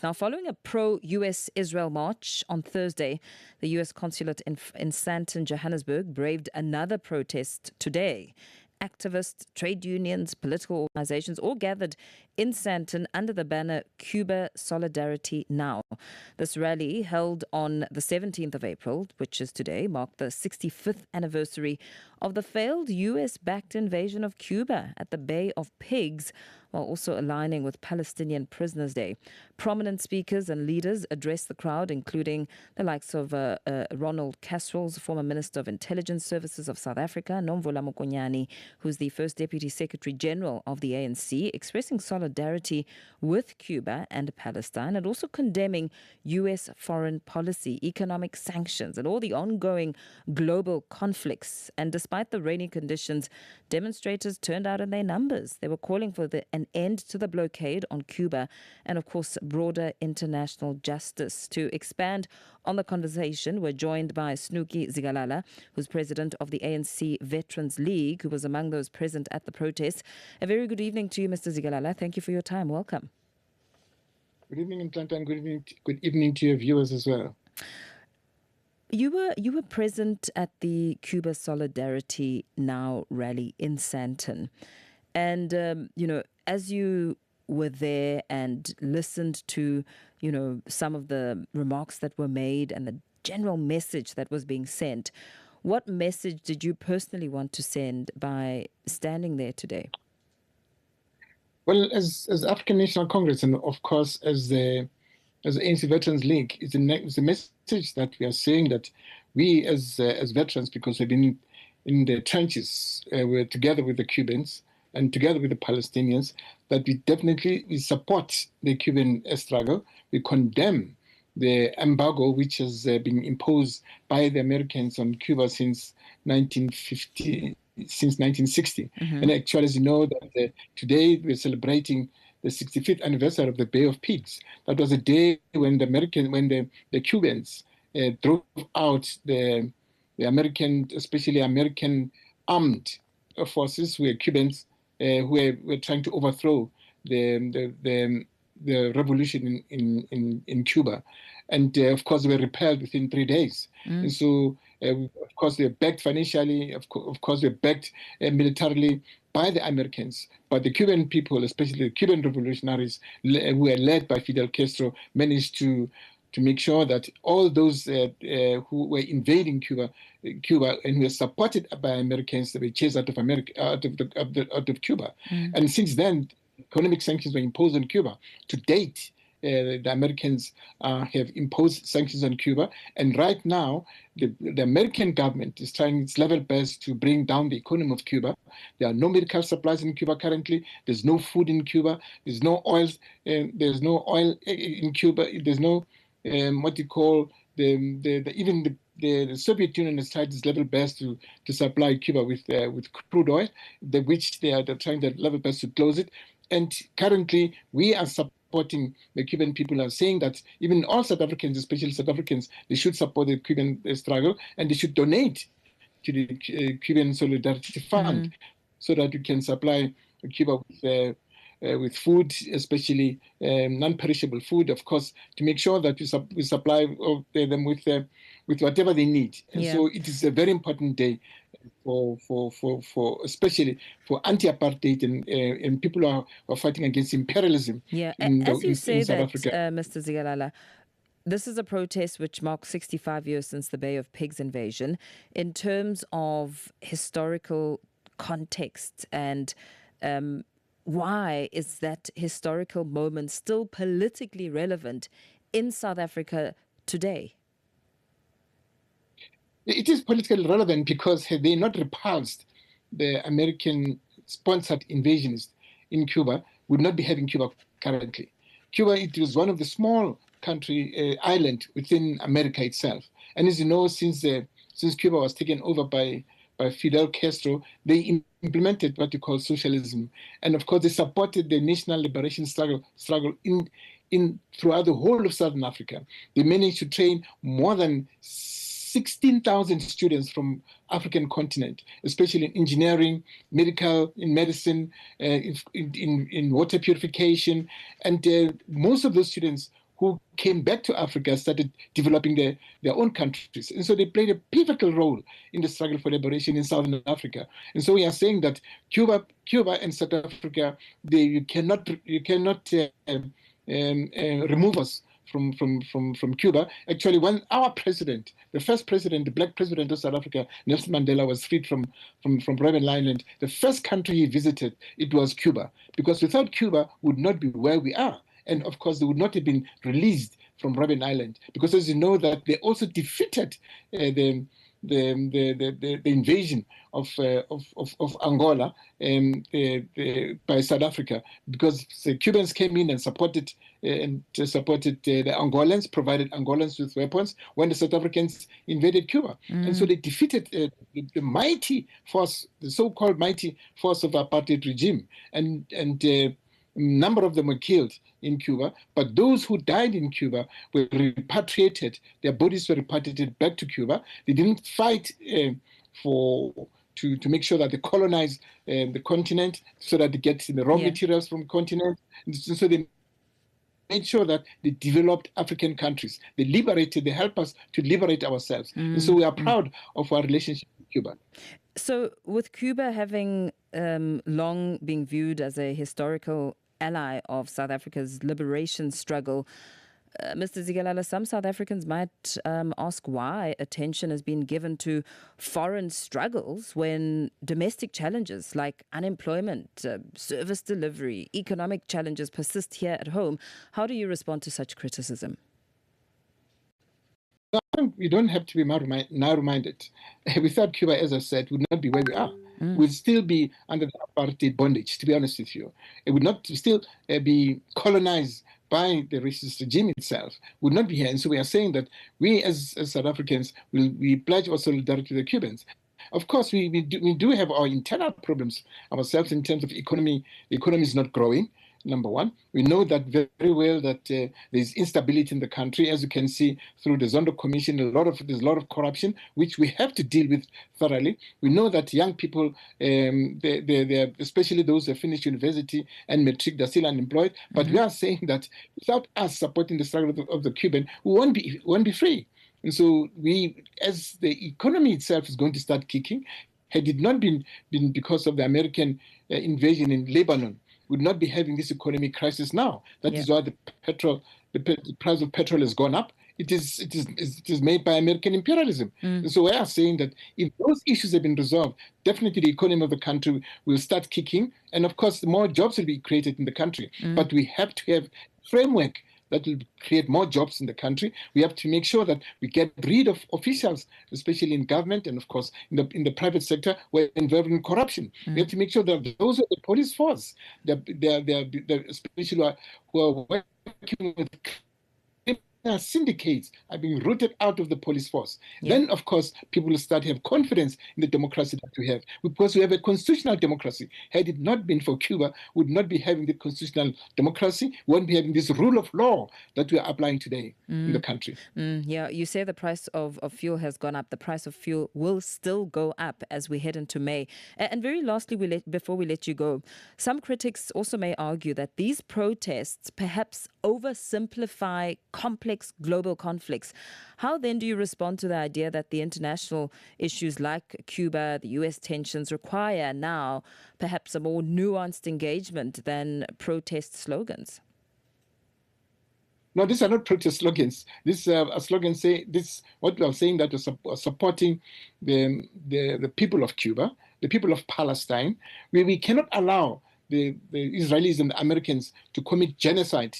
Now, following a pro-US Israel march on Thursday, the US Consulate in Sandton, Johannesburg, braved another protest today. Activists, trade unions, political organizations all gathered in Sandton under the banner Cuba Solidarity Now. This rally, held on the 17th of April, which is today, marked the 65th anniversary of the failed US-backed invasion of Cuba at the Bay of Pigs, while also aligning with Palestinian Prisoners Day. Prominent speakers and leaders addressed the crowd, including the likes of Ronald, Kasrils, former Minister of Intelligence Services of South Africa, Nomvula Mokonyane, who's the first Deputy Secretary General of the ANC, expressing solidarity with Cuba and Palestine, and also condemning US foreign policy, economic sanctions, and all the ongoing global conflicts. And despite the rainy conditions, demonstrators turned out in their numbers. They were calling for an end to the blockade on Cuba and, of course, broader international justice. To expand on the conversation, we're joined by Snuki Zikalala, who's president of the ANC Veterans League, who was among those present at the protest. A very good evening to you, Mr. Zikalala. Thank you for your time. Welcome. Good evening, Atlanta, and good evening to your viewers as well. You were present at the Cuba Solidarity Now rally in Sandton. And, as you were there and listened to, some of the remarks that were made and the general message that was being sent, what message did you personally want to send by standing there today? Well, as African National Congress, and of course as the ANC Veterans League, it's a message that we are saying that we as veterans, because we've been in the trenches, we're together with the Cubans and together with the Palestinians, that we support the Cuban struggle. We condemn the embargo which has been imposed by the Americans on Cuba since 1960. Mm-hmm. And actually, as you know, that today we're celebrating the 65th anniversary of the Bay of Pigs. That was a day when the Cubans drove out the American, especially American armed forces, who were Cubans, who were trying to overthrow the revolution in Cuba. And of course, they were repelled within 3 days. Mm. And so, of course, they were backed financially. Of course, they were backed militarily by the Americans. But the Cuban people, especially the Cuban revolutionaries, who were led by Fidel Castro, managed to make sure that all those who were invading Cuba and who were supported by Americans, they were chased out of Cuba. Mm. And since then, economic sanctions were imposed on Cuba. To date, the Americans have imposed sanctions on Cuba, and right now the American government is trying its level best to bring down the economy of Cuba. There are no medical supplies in Cuba currently. There's no food in Cuba. There's no oil. There's no oil in Cuba. There's no even the Soviet Union has tried its level best to supply Cuba with crude oil, which they're trying their level best to close it. And currently, we are supporting the Cuban people, are saying that even all South Africans, especially South Africans, they should support the Cuban struggle, and they should donate to the Cuban Solidarity Fund, so that we can supply Cuba with food, especially non-perishable food, of course, to make sure that we supply them with whatever they need. And so it is a very important day for especially for anti-apartheid and people who are fighting against imperialism. Yeah, as you say that, Mr. Zikalala, this is a protest which marks 65 years since the Bay of Pigs invasion. In terms of historical context and why is that historical moment still politically relevant in South Africa today? It is politically relevant because had they not repulsed the American-sponsored invasionists in Cuba, would not be having Cuba currently. Cuba, it was one of the small island within America itself. And as you know, since Cuba was taken over by Fidel Castro, they implemented what you call socialism. And of course, they supported the national liberation struggle in throughout the whole of Southern Africa. They managed to train more than 16,000 students from African continent, especially in engineering, in medicine, in water purification. And most of those students who came back to Africa, started developing their own countries. And so they played a pivotal role in the struggle for liberation in Southern Africa. And so we are saying that Cuba and South Africa, you cannot remove us from Cuba. Actually, when our president, the first president, the black president of South Africa, Nelson Mandela, was freed from Robben Island, the first country he visited, it was Cuba. Because without Cuba, we would not be where we are. And of course, they would not have been released from Robben Island. Because as you know, that they also defeated the invasion of Angola by South Africa, because the Cubans came in and supported the Angolans, provided Angolans with weapons when the South Africans invaded Cuba. And so they defeated the mighty force, the so-called mighty force of the apartheid regime. And a number of them were killed in Cuba, but those who died in Cuba were repatriated. Their bodies were repatriated back to Cuba. They didn't fight to make sure that they colonize the continent, so that they get the raw materials from the continent. And so they made sure that they developed African countries. They helped us to liberate ourselves. And so we are proud of our relationship with Cuba. So with Cuba having long been viewed as a historical ally of South Africa's liberation struggle, Mr. Zikalala, some South Africans might ask why attention has been given to foreign struggles when domestic challenges like unemployment, service delivery, economic challenges persist here at home. How do you respond to such criticism? We don't have to be narrow-minded. Without Cuba, as I said, we would not be where we are. We'd still be under the apartheid bondage, to be honest with you. It would not still be colonized by the racist regime itself, would not be here. And so we are saying that we as South Africans, we pledge our solidarity to the Cubans. Of course, we do have our internal problems ourselves in terms of economy. The economy is not growing. Number one, we know that very well that there's instability in the country, as you can see through the Zondo Commission. There's a lot of corruption, which we have to deal with thoroughly. We know that young people, they're especially those who have finished university and matric, they're still unemployed. But we are saying that without us supporting the struggle of the Cuban, we won't be free. And so as the economy itself is going to start kicking, had it not been because of the American invasion in Lebanon, would not be having this economic crisis now. That is why the price of petrol has gone up. It is made by American imperialism. And so we are saying that if those issues have been resolved, definitely the economy of the country will start kicking. And of course, more jobs will be created in the country. But we have to have framework that will create more jobs in the country. We have to make sure that we get rid of officials, especially in government and, of course, in the private sector, who are involved in corruption. We have to make sure that those are the police force, especially who are working with syndicates, are being rooted out of the police force. Then, of course, people will start to have confidence in the democracy that we have, because we have a constitutional democracy. Had it not been for Cuba, we would not be having the constitutional democracy. We won't be having this rule of law that we are applying today in the country. Yeah, you say the price of fuel has gone up. The price of fuel will still go up as we head into May. And very lastly, before we let you go, some critics also may argue that these protests perhaps oversimplify complex global conflicts. How then do you respond to the idea that the international issues like Cuba, the US tensions require now perhaps a more nuanced engagement than protest slogans? No, these are not protest slogans. This a slogan say this. What we are saying that we're supporting the people of Cuba, the people of Palestine. We cannot allow the Israelis and the Americans to commit genocide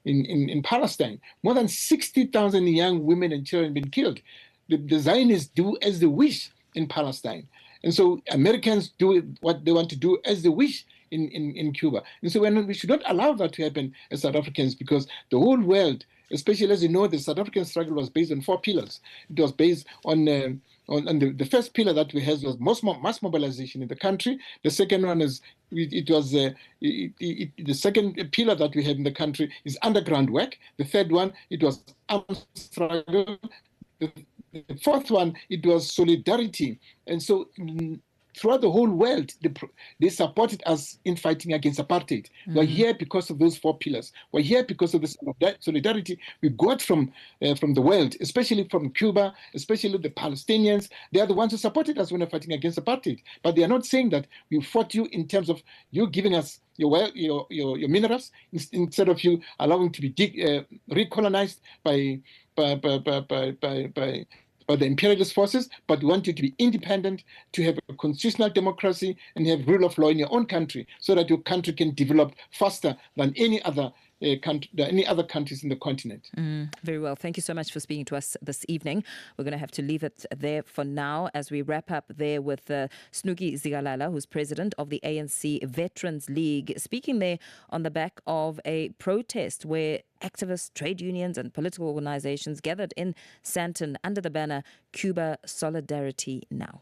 in Palestine. More than 60,000 young women and children have been killed. The Zionists do as they wish in Palestine. And so Americans do what they want to do as they wish in Cuba. And so we should not allow that to happen as South Africans, because the whole world, especially as you know, the South African struggle was based on 4 pillars. It was based on the first pillar that we had was mass mobilization in the country. The second one is the second pillar that we have in the country is underground work. The third one, it was armed struggle. The fourth one, it was solidarity. And so throughout the whole world, they supported us in fighting against apartheid. We're here because of those 4 pillars. We're here because of the solidarity we got from the world, especially from Cuba, especially the Palestinians. They are the ones who supported us when we're fighting against apartheid. But they are not saying that we fought you in terms of you giving us your minerals instead of you allowing to be recolonized by the imperialist forces, but we want you to be independent, to have a constitutional democracy and have rule of law in your own country so that your country can develop faster than any other countries in the continent. Very well. Thank you so much for speaking to us this evening. We're going to have to leave it there for now as we wrap up there with Snuki Zikalala, who's president of the ANC Veterans League, speaking there on the back of a protest where activists, trade unions and political organizations gathered in Sandton under the banner Cuba Solidarity Now.